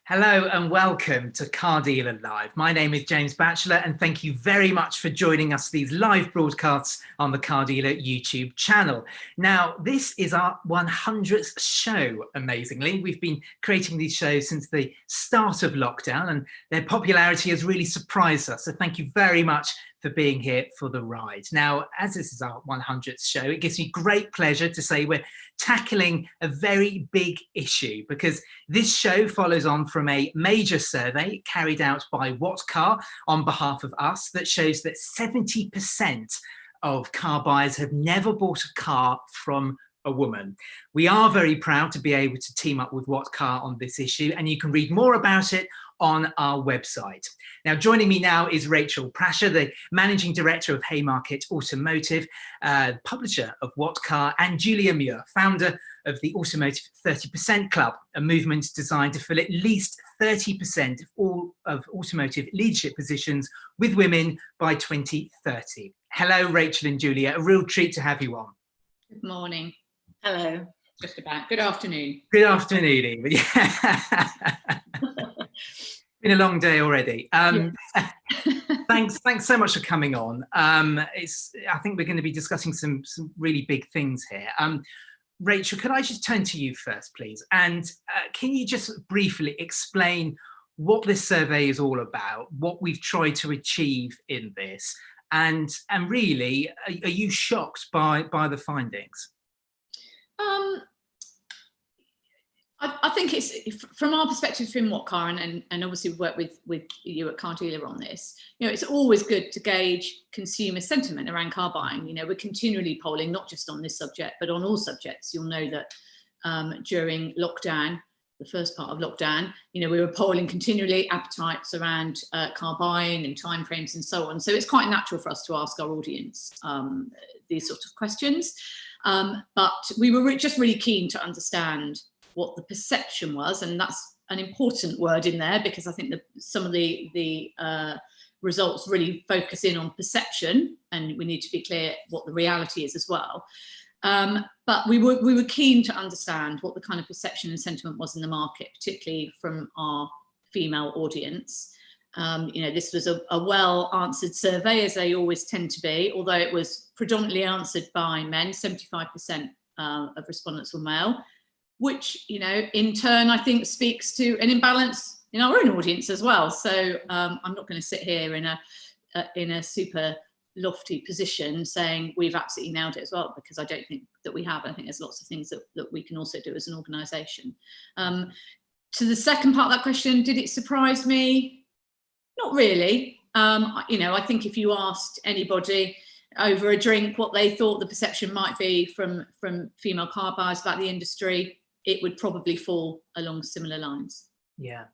Hello and welcome to Car Dealer Live. My name is James Batchelor and thank you very much for joining us for these live broadcasts on the Car Dealer YouTube channel. Now, this is our 100th show, amazingly. We've been creating these shows since the start of lockdown and their popularity has really surprised us. So thank you very much for being here for the ride. Now, as this is our 100th show, it gives me great pleasure to say we're tackling a very big issue because this show follows on from a major survey carried out by What Car on behalf of us that shows that 70% of car buyers have never bought a car from a woman. We are very proud to be able to team up with What Car on this issue, and you can read more about it on our website. Now, joining me now is Rachael Prasher, the Managing Director of Haymarket Automotive, publisher of What Car, and Julia Muir, founder of the Automotive 30% Club, a movement designed to fill at least 30% of all of automotive leadership positions with women by 2030. Hello, Rachael and Julia. A real treat to have you on. Good morning. Hello. Just about. Good afternoon. Good afternoon, even. Yeah. Been a long day already. Yes. Thanks so much for coming on. I think we're going to be discussing some really big things here. Rachael, could I just turn to you first, please? And can you just briefly explain what this survey is all about, what we've tried to achieve in this, and really, are you shocked by the findings? I think it's, from our perspective from What Car, and obviously we work with you at Car Dealer on this, it's always good to gauge consumer sentiment around car buying. We're continually polling, not just on this subject, but on all subjects. You'll know that during lockdown, the first part of lockdown, we were polling continually appetites around car buying and timeframes and so on. So it's quite natural for us to ask our audience these sorts of questions. But we were just really keen to understand what the perception was, and that's an important word in there because I think that some of the results really focus in on perception, and we need to be clear what the reality is as well. But we were keen to understand what the kind of perception and sentiment was in the market, particularly from our female audience. This was a well-answered survey, as they always tend to be, although it was predominantly answered by men. 75% of respondents were male, which, in turn, I think speaks to an imbalance in our own audience as well. So I'm not going to sit here in a super lofty position saying we've absolutely nailed it as well, because I don't think that we have. I think there's lots of things that we can also do as an organisation. To the second part of that question, did it surprise me? Not really. I think if you asked anybody over a drink what they thought the perception might be from female car buyers about the industry, it would probably fall along similar lines. Yeah.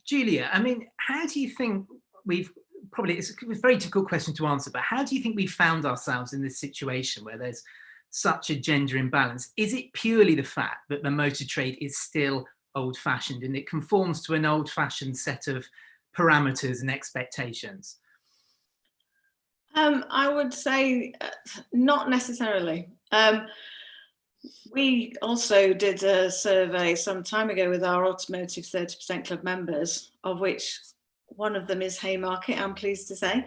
Julia, I mean, how do you think it's a very difficult question to answer, but how do you think we found ourselves in this situation where there's such a gender imbalance? Is it purely the fact that the motor trade is still old-fashioned and it conforms to an old-fashioned set of parameters and expectations? I would say not necessarily. We also did a survey some time ago with our Automotive 30% Club members, of which one of them is Haymarket, I'm pleased to say.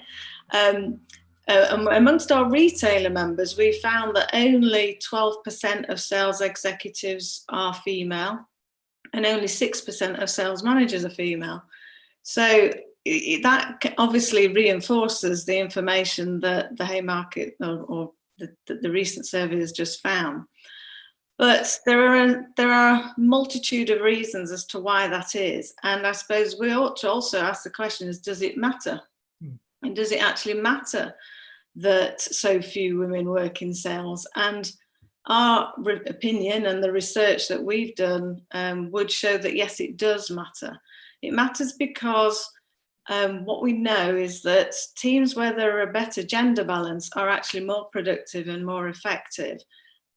Amongst our retailer members, we found that only 12% of sales executives are female and only 6% of sales managers are female. So that obviously reinforces the information that the Haymarket or the recent survey has just found. But there are a multitude of reasons as to why that is. And I suppose we ought to also ask the question is, does it matter? And does it actually matter that so few women work in sales? And our opinion and the research that we've done would show that, yes, it does matter. It matters because what we know is that teams where there are a better gender balance are actually more productive and more effective.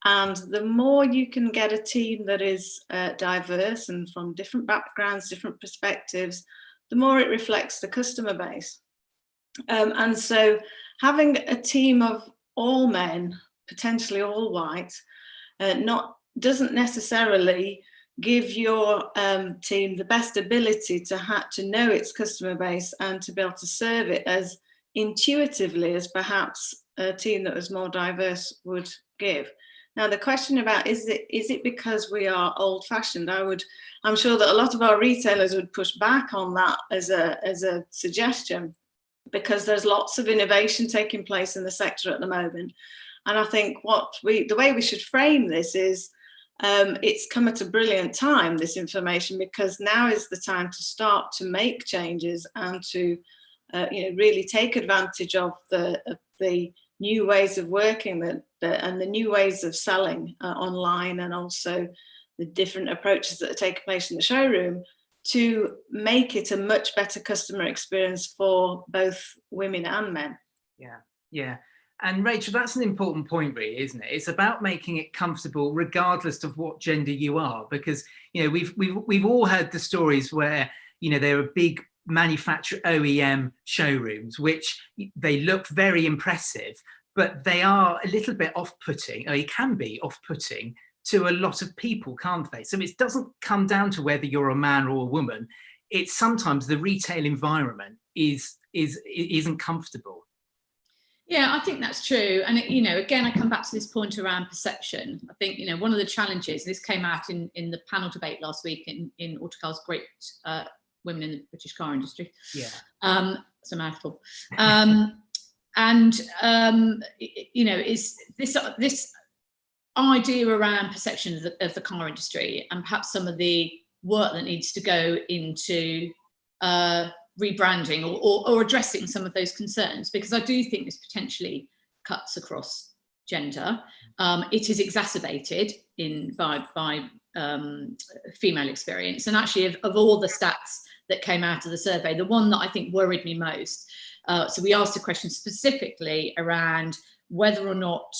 And the more you can get a team that is diverse and from different backgrounds, different perspectives, the more it reflects the customer base. And so having a team of all men, potentially all white, doesn't necessarily give your team the best ability to know its customer base and to be able to serve it as intuitively as perhaps a team that was more diverse would give. Now, the question about is it because we are old-fashioned? I'm sure that a lot of our retailers would push back on that as a suggestion, because there's lots of innovation taking place in the sector at the moment. And I think the way we should frame this is it's come at a brilliant time, this information, because now is the time to start to make changes and to really take advantage of the new ways of working and the new ways of selling online, and also the different approaches that are taking place in the showroom to make it a much better customer experience for both women and men. Yeah. And Rachel, that's an important point, really, isn't it? It's about making it comfortable regardless of what gender you are, because we've all heard the stories where there are big manufacturer OEM showrooms which they look very impressive, but they are a little bit off-putting, or it can be off-putting to a lot of people, can't they? So it doesn't come down to whether you're a man or a woman. It's sometimes the retail environment isn't comfortable. Yeah, I think that's true. And, again, I come back to this point around perception. I think, one of the challenges, this came out in the panel debate last week in Autocar's Great Women in the British Car Industry. Yeah. It's a mouthful. Is this idea around perception of the car industry, and perhaps some of the work that needs to go into rebranding or addressing some of those concerns, because I do think this potentially cuts across gender. It is exacerbated by female experience, and actually of all the stats that came out of the survey, the one that I think worried me most, so we asked a question specifically around whether or not,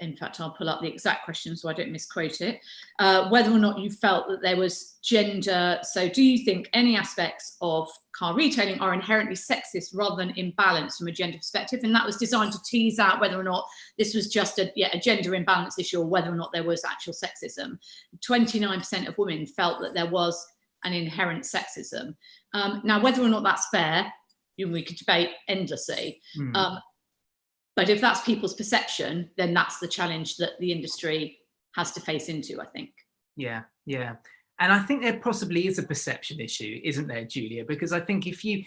in fact, I'll pull up the exact question so I don't misquote it, whether or not you felt that there was gender. So do you think any aspects of car retailing are inherently sexist rather than imbalanced from a gender perspective? And that was designed to tease out whether or not this was just a gender imbalance issue, or whether or not there was actual sexism. 29% of women felt that there was an inherent sexism. Now, whether or not that's fair, we could debate endlessly. But if that's people's perception, then that's the challenge that the industry has to face into, I think. Yeah. And I think there possibly is a perception issue, isn't there, Julia? Because I think if you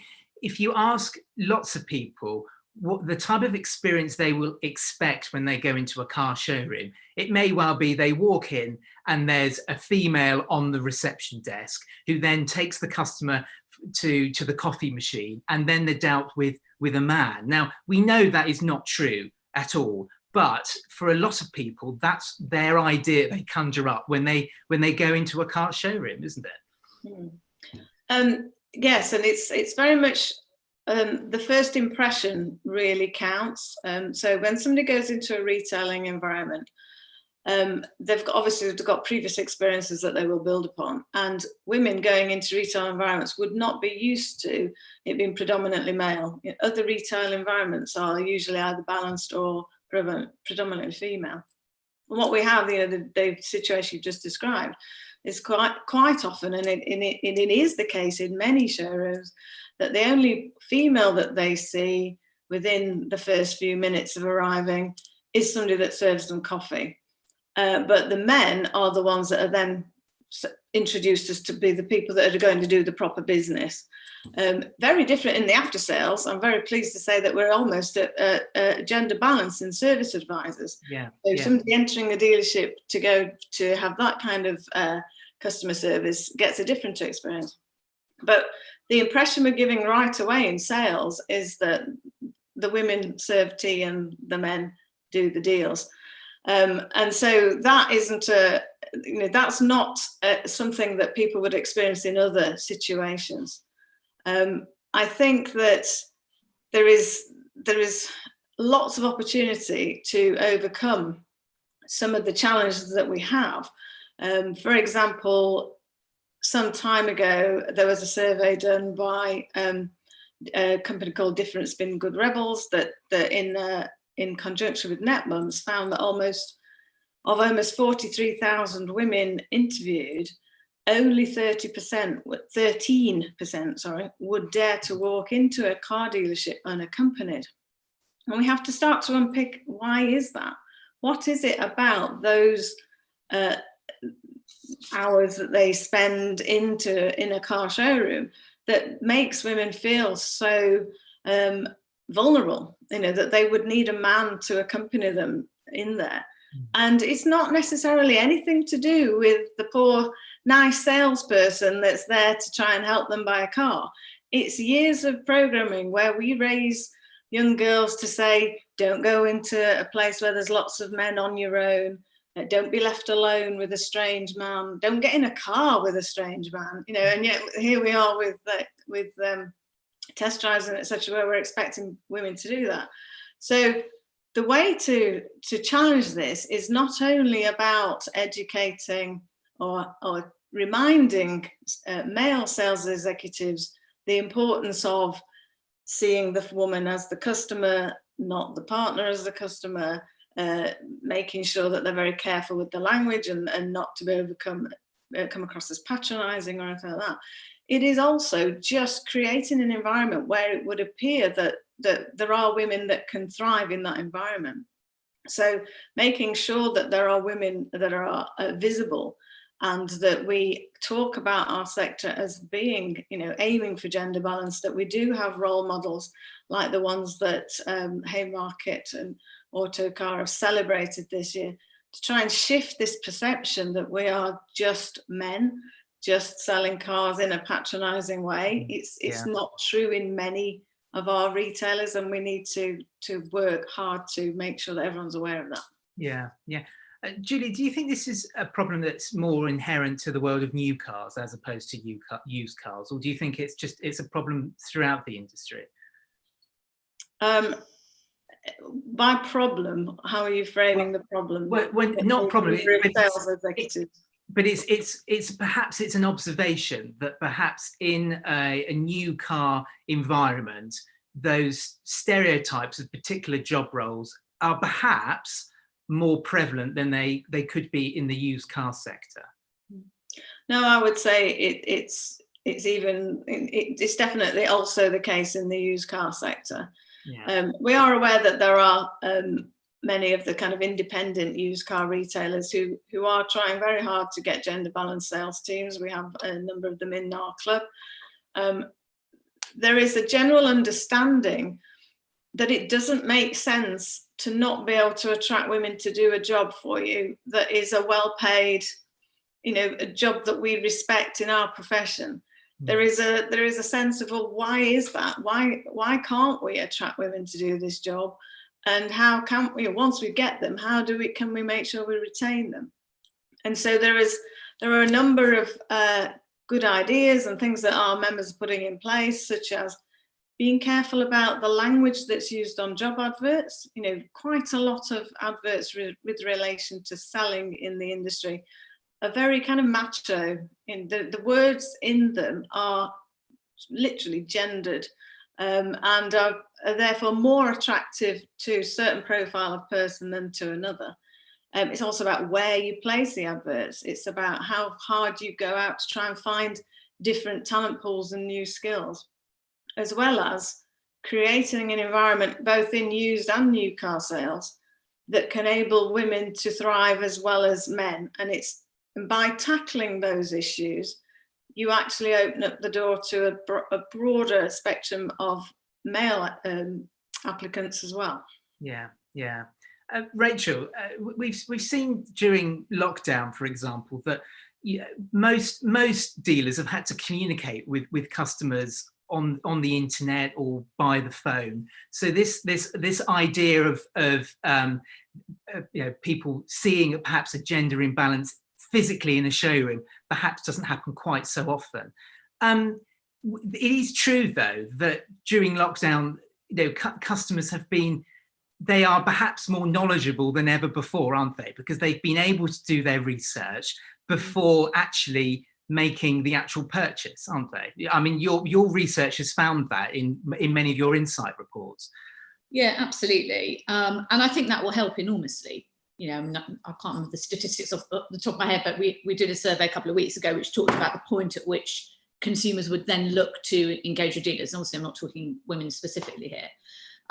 ask lots of people what the type of experience they will expect when they go into a car showroom, it may well be they walk in and there's a female on the reception desk who then takes the customer to the coffee machine, and then they're dealt with a man. Now, we know that is not true at all, but for a lot of people, that's their idea they conjure up when they go into a car showroom, isn't it? Yes, and it's very much the first impression really counts. So when somebody goes into a retailing environment, they've got previous experiences that they will build upon, and women going into retail environments would not be used to it being predominantly male. Other retail environments are usually either balanced or predominantly female. And what we have, the situation you just described, is quite often, and it is the case in many showrooms, that the only female that they see within the first few minutes of arriving is somebody that serves them coffee. But the men are the ones that are then introduced as to be the people that are going to do the proper business. Very different in the after sales. I'm very pleased to say that we're almost at gender balance in service advisors. So somebody entering a dealership to go to have that kind of customer service gets a different experience. But the impression we're giving right away in sales is that the women serve tea and the men do the deals. And so that isn't that's not something that people would experience in other situations. I think that there is lots of opportunity to overcome some of the challenges that we have. For example, some time ago, there was a survey done by a company called Different Spin Good Rebels that in conjunction with NetMums found that almost of almost 43,000 women interviewed, only 13%, sorry, would dare to walk into a car dealership unaccompanied. And we have to start to unpick, why is that? What is it about those hours that they spend in a car showroom that makes women feel so vulnerable, that they would need a man to accompany them in there? And it's not necessarily anything to do with the poor, nice salesperson that's there to try and help them buy a car. It's years of programming where we raise young girls to say, don't go into a place where there's lots of men on your own. Don't be left alone with a strange man. Don't get in a car with a strange man. And yet here we are with test drives and etc., where we're expecting women to do that. So the way to challenge this is not only about educating or reminding male sales executives the importance of seeing the woman as the customer, not the partner as the customer, making sure that they're very careful with the language and not to come across as patronizing or anything like that. It is also just creating an environment where it would appear that there are women that can thrive in that environment. So making sure that there are women that are visible, and that we talk about our sector as being, aiming for gender balance, that we do have role models like the ones that Haymarket and Autocar have celebrated this year, to try and shift this perception that we are just men, just selling cars in a patronizing way. It's not true in many of our retailers, and we need to work hard to make sure that everyone's aware of that. Yeah. Julie, do you think this is a problem that's more inherent to the world of new cars as opposed to used cars, or do you think it's a problem throughout the industry? By problem, how are you framing the problem? Well, not problem. Sales executives. But it's perhaps an observation that perhaps in a new car environment, those stereotypes of particular job roles are perhaps more prevalent than they could be in the used car sector. No, I would say it's definitely also the case in the used car sector. Yeah. We are aware that there are many of the kind of independent used car retailers who are trying very hard to get gender balanced sales teams. We have a number of them in our club. There is a general understanding that it doesn't make sense to not be able to attract women to do a job for you that is a well-paid, a job that we respect in our profession. There is a sense of, well, why is that? Why can't we attract women to do this job? And how can we, once we get them, can we make sure we retain them? And so there are a number of good ideas and things that our members are putting in place, such as being careful about the language that's used on job adverts. Quite a lot of adverts with relation to selling in the industry are very kind of macho. The words in them are literally gendered and are therefore more attractive to a certain profile of person than to another. It's also about where you place the adverts. It's about how hard you go out to try and find different talent pools and new skills, as well as creating an environment both in used and new car sales that can enable women to thrive as well as men. And by tackling those issues, you actually open up the door to a broader spectrum of male applicants as well. Yeah. Rachael, we've seen during lockdown, for example, that most dealers have had to communicate with customers on the internet or by the phone. So this idea of people seeing perhaps a gender imbalance physically in a showroom perhaps doesn't happen quite so often. It is true though that during lockdown, customers they are perhaps more knowledgeable than ever before, aren't they? Because they've been able to do their research before actually making the actual purchase, aren't they? I mean, your research has found that in many of your insight reports. Yeah, absolutely. And I think that will help enormously. I can't remember the statistics off the top of my head, but we did a survey a couple of weeks ago which talked about the point at which consumers would then look to engage with dealers. And obviously I'm not talking women specifically here.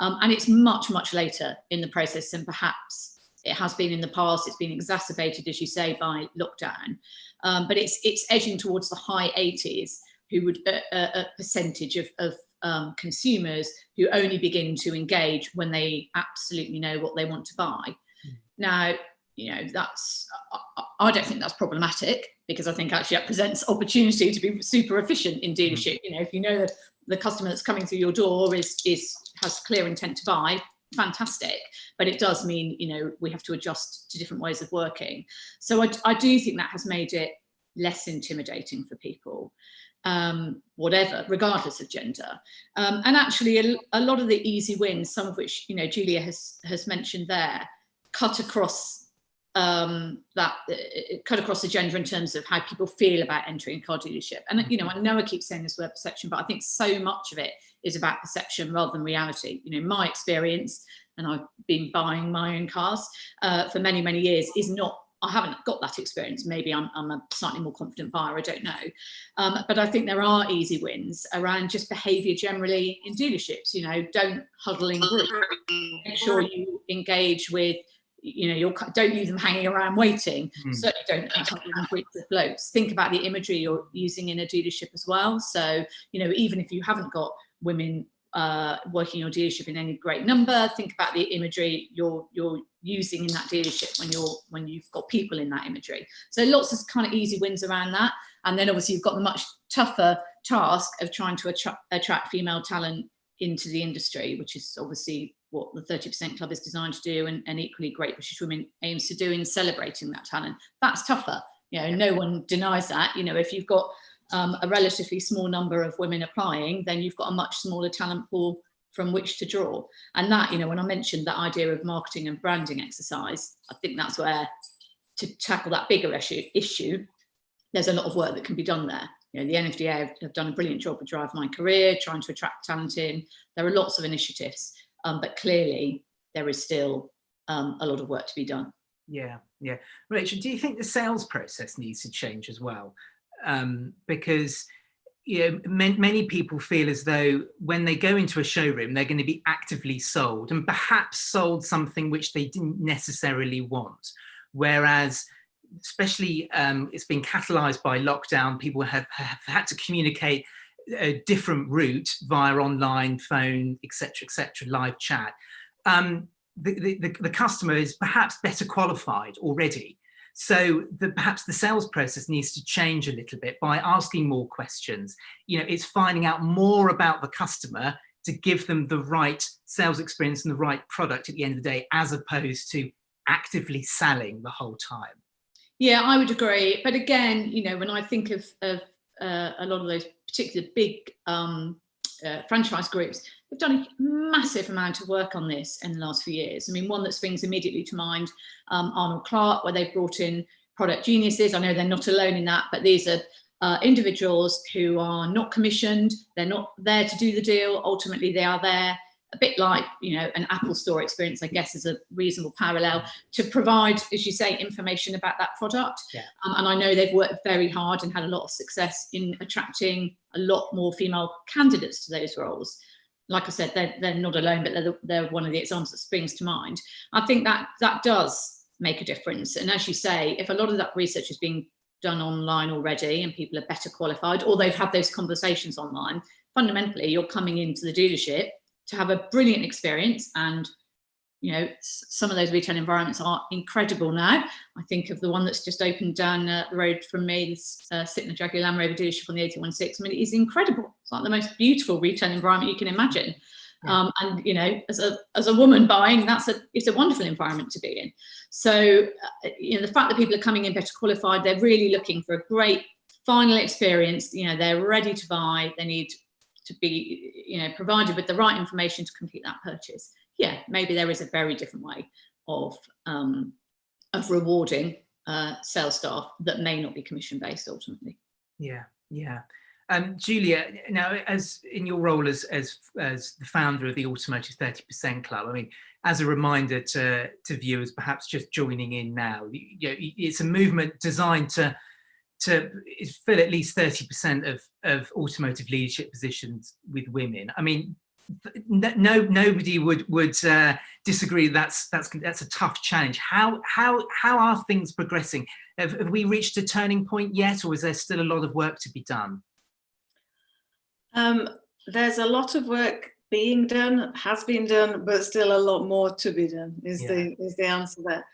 And it's much, much later in the process than perhaps it has been in the past. It's been exacerbated, as you say, by lockdown. But it's edging towards the high 80s, who would a percentage of consumers who only begin to engage when they absolutely know what they want to buy. Now, that's, I don't think that's problematic, because I think actually that presents opportunity to be super efficient in dealership. If you know that the customer that's coming through your door has clear intent to buy, fantastic. But it does mean, we have to adjust to different ways of working. So I do think that has made it less intimidating for people, whatever, regardless of gender. And actually a lot of the easy wins, some of which, Julia has mentioned there, cut across the gender in terms of how people feel about entering a car dealership. And I know I keep saying this word perception, but I think so much of it is about perception rather than reality. My experience, and I've been buying my own cars for many, many years, is not, I haven't got that experience. Maybe I'm a slightly more confident buyer, I don't know. But I think there are easy wins around just behaviour generally in dealerships. Don't huddle in groups. Make sure you engage with, don't leave them hanging around waiting. Certainly don't huddle in groups of blokes. Think about the imagery you're using in a dealership as well. So, even if you haven't got women working in your dealership in any great number, think about the imagery you're using in that dealership when you've got people in that imagery. So lots of kind of easy wins around that. And then obviously you've got the much tougher task of trying to attract female talent into the industry, which is obviously what the 30% Club is designed to do, and equally Great British Women aims to do in celebrating that talent. That's tougher. No one denies that. If you've got a relatively small number of women applying, then you've got a much smaller talent pool from which to draw. And that, when I mentioned that idea of marketing and branding exercise, I think that's where, to tackle that bigger issue, there's a lot of work that can be done there. The NFDA have done a brilliant job with Drive My Career, trying to attract talent in. There are lots of initiatives, but clearly there is still a lot of work to be done. Yeah. Rachel, do you think the sales process needs to change as well? Because many people feel as though when they go into a showroom, they're going to be actively sold, and perhaps sold something which they didn't necessarily want. Whereas, especially it's been catalysed by lockdown, people have had to communicate a different route via online, phone, etc., live chat. The customer is perhaps better qualified already. So perhaps the sales process needs to change a little bit by asking more questions. It's finding out more about the customer to give them the right sales experience and the right product at the end of the day, as opposed to actively selling the whole time. Yeah, I would agree. But again, when I think of a lot of those particular big franchise groups, they've done a massive amount of work on this in the last few years. I mean, one that springs immediately to mind, Arnold Clark, where they've brought in product geniuses. I know they're not alone in that, but these are individuals who are not commissioned. They're not there to do the deal. Ultimately, they are there, a bit like, an Apple Store experience, I guess, is a reasonable parallel, to provide, as you say, information about that product. Yeah. And I know they've worked very hard and had a lot of success in attracting a lot more female candidates to those roles. Like I said, they're not alone, but they're one of the examples that springs to mind. I think that does make a difference. And as you say, if a lot of that research is being done online already and people are better qualified, or they've had those conversations online, fundamentally, you're coming into the dealership to have a brilliant experience. And some of those retail environments are incredible now. I think of the one that's just opened down the road from me, this Sytner Jaguar Land Rover dealership on the 816. I mean, it is incredible. It's like the most beautiful retail environment you can imagine. Yeah. And as a woman buying, it's a wonderful environment to be in. So the fact that people are coming in better qualified, they're really looking for a great final experience. They're ready to buy. They need to be provided with the right information to complete that purchase. Yeah, maybe there is a very different way of rewarding sales staff that may not be commission based ultimately. Yeah. Julia, now, as in your role as the founder of the Automotive 30% Club, I mean, as a reminder to viewers perhaps just joining in now, it's a movement designed to fill at least 30% of automotive leadership positions with women. I mean, nobody would disagree. That's a tough challenge. How are things progressing? Have we reached a turning point yet, or is there still a lot of work to be done? There's a lot of work being done, has been done, but still a lot more to be done is the answer there.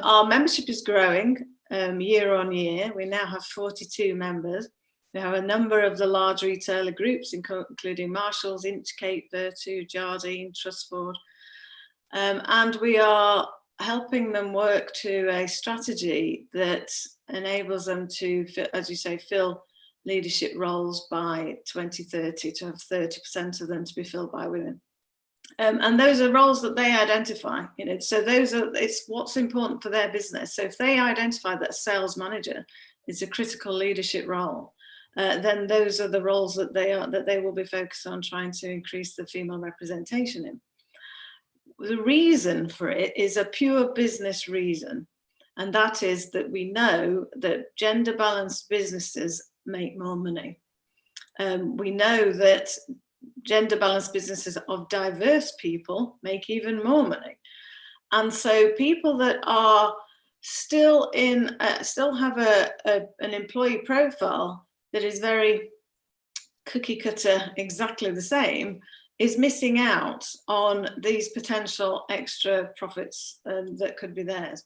Our membership is growing year on year. We now have 42 members. We have a number of the large retailer groups, including Marshalls, Inchcape, Vertu, Jardine, Trustford. And we are helping them work to a strategy that enables them to, as you say, fill leadership roles by 2030, to have 30% of them to be filled by women. And those are roles that they identify, so it's what's important for their business. So if they identify that a sales manager is a critical leadership role, then those are the roles that they will be focused on trying to increase the female representation in. The reason for it is a pure business reason, and that is that we know that gender balanced businesses make more money. We know that gender balanced businesses of diverse people make even more money. And so people that are still have an employee profile that is very cookie cutter, exactly the same, is missing out on these potential extra profits that could be theirs.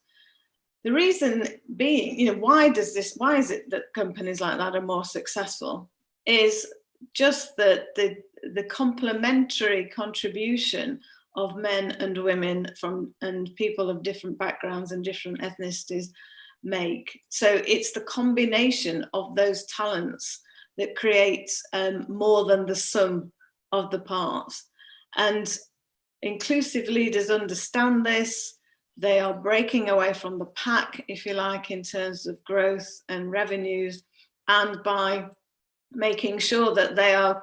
The reason being, why is it that companies like that are more successful, is just that the complementary contribution of men and women and people of different backgrounds and different ethnicities make. So it's the combination of those talents that creates more than the sum of the parts. And inclusive leaders understand this. They are breaking away from the pack, if you like, in terms of growth and revenues, and by making sure that they are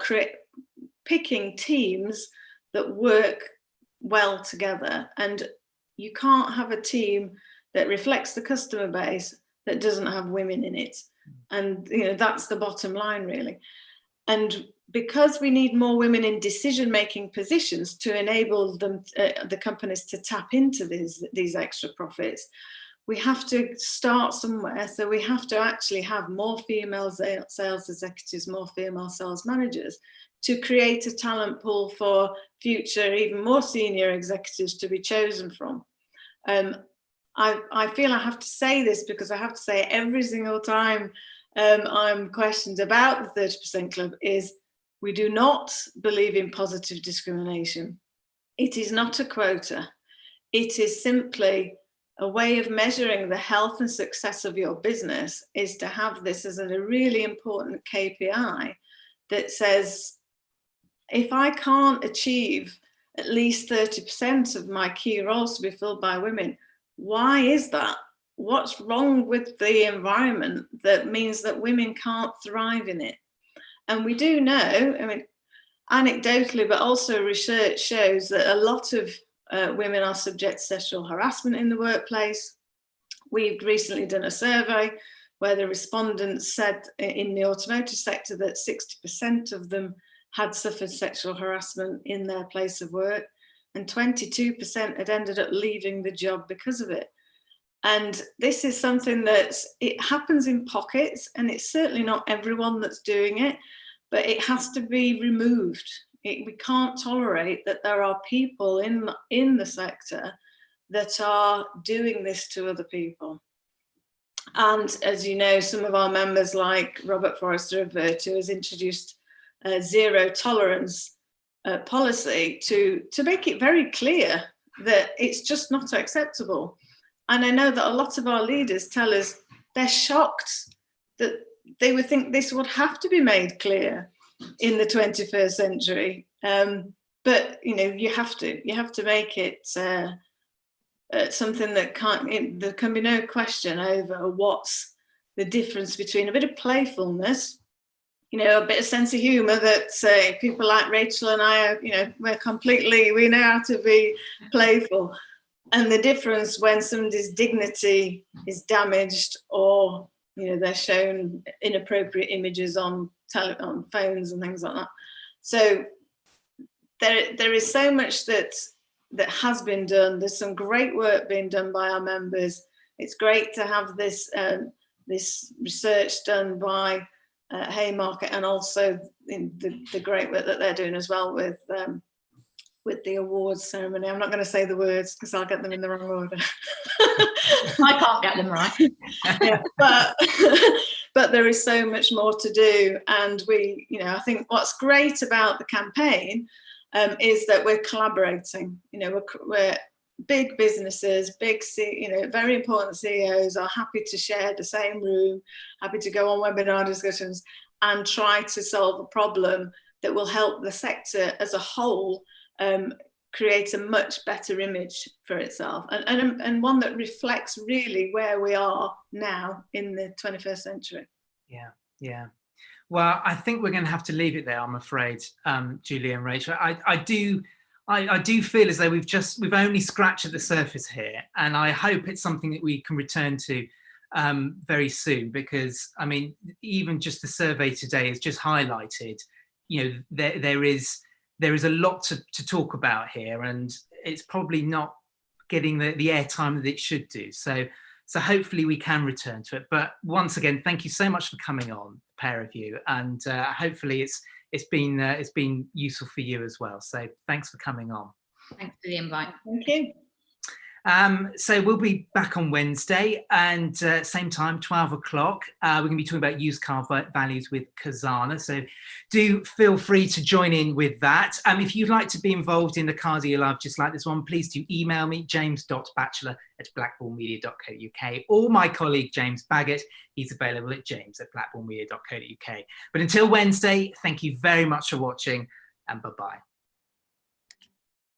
picking teams that work well together. And you can't have a team that reflects the customer base that doesn't have women in it. And that's the bottom line, really. And because we need more women in decision-making positions to enable them, the companies, to tap into these extra profits, we have to start somewhere. So we have to actually have more female sales executives, more female sales managers, to create a talent pool for future, even more senior executives to be chosen from. I feel I have to say this because I have to say every single time I'm questioned about the 30% Club is, we do not believe in positive discrimination. It is not a quota. It is simply a way of measuring the health and success of your business, is to have this as a really important KPI that says, if I can't achieve at least 30% of my key roles to be filled by women, why is that? What's wrong with the environment that means that women can't thrive in it? And we do know, anecdotally, but also research shows that a lot of women are subject to sexual harassment in the workplace. We've recently done a survey where the respondents said in the automotive sector that 60% of them had suffered sexual harassment in their place of work, and 22% had ended up leaving the job because of it. And this is something it happens in pockets, and it's certainly not everyone that's doing it, but it has to be removed. We can't tolerate that there are people in the sector that are doing this to other people. And as you know, some of our members, like Robert Forrester of Vertu, has introduced a zero tolerance policy to make it very clear that it's just not acceptable. And I know that a lot of our leaders tell us they're shocked that they would think this would have to be made clear in the 21st century. But you have to make it something that there can be no question over what's the difference between a bit of playfulness you know, a bit of sense of humour that people like Rachel and I are, you know, we know how to be playful. And the difference when somebody's dignity is damaged, or, you know, they're shown inappropriate images on phones and things like that. So there is so much that has been done. There's some great work being done by our members. It's great to have this this research done by Haymarket, and also the great work that they're doing as well with the awards ceremony. I'm not going to say the words because I'll get them in the wrong order. I can't get them right. Yeah, but there is so much more to do, and you know, I think what's great about the campaign is that we're collaborating. You know, we're big businesses, you know, very important CEOs are happy to share the same room, happy to go on webinar discussions and try to solve a problem that will help the sector as a whole create a much better image for itself, and one that reflects really where we are now in the 21st century. Yeah. Well, I think we're going to have to leave it there, I'm afraid, Julia and Rachel. I do feel as though we've only scratched at the surface here, and I hope it's something that we can return to very soon, because I mean, even just the survey today has just highlighted, you know, there is a lot to talk about here, and it's probably not getting the airtime that it should do. So hopefully we can return to it. But once again, thank you so much for coming on, the pair of you, and hopefully it's been useful for you as well. So thanks for coming on. Thanks for the invite. Thank you. So we'll be back on Wednesday, and same time, 12 o'clock. We're going to be talking about used car values with Kazana. So do feel free to join in with that. If you'd like to be involved in the Car Dealer Live just like this one, please do email me, james.batchelor@blackpoolmedia.co.uk, or my colleague, James Baggett. He's available at james@blackpoolmedia.co.uk. But until Wednesday, thank you very much for watching, and bye-bye.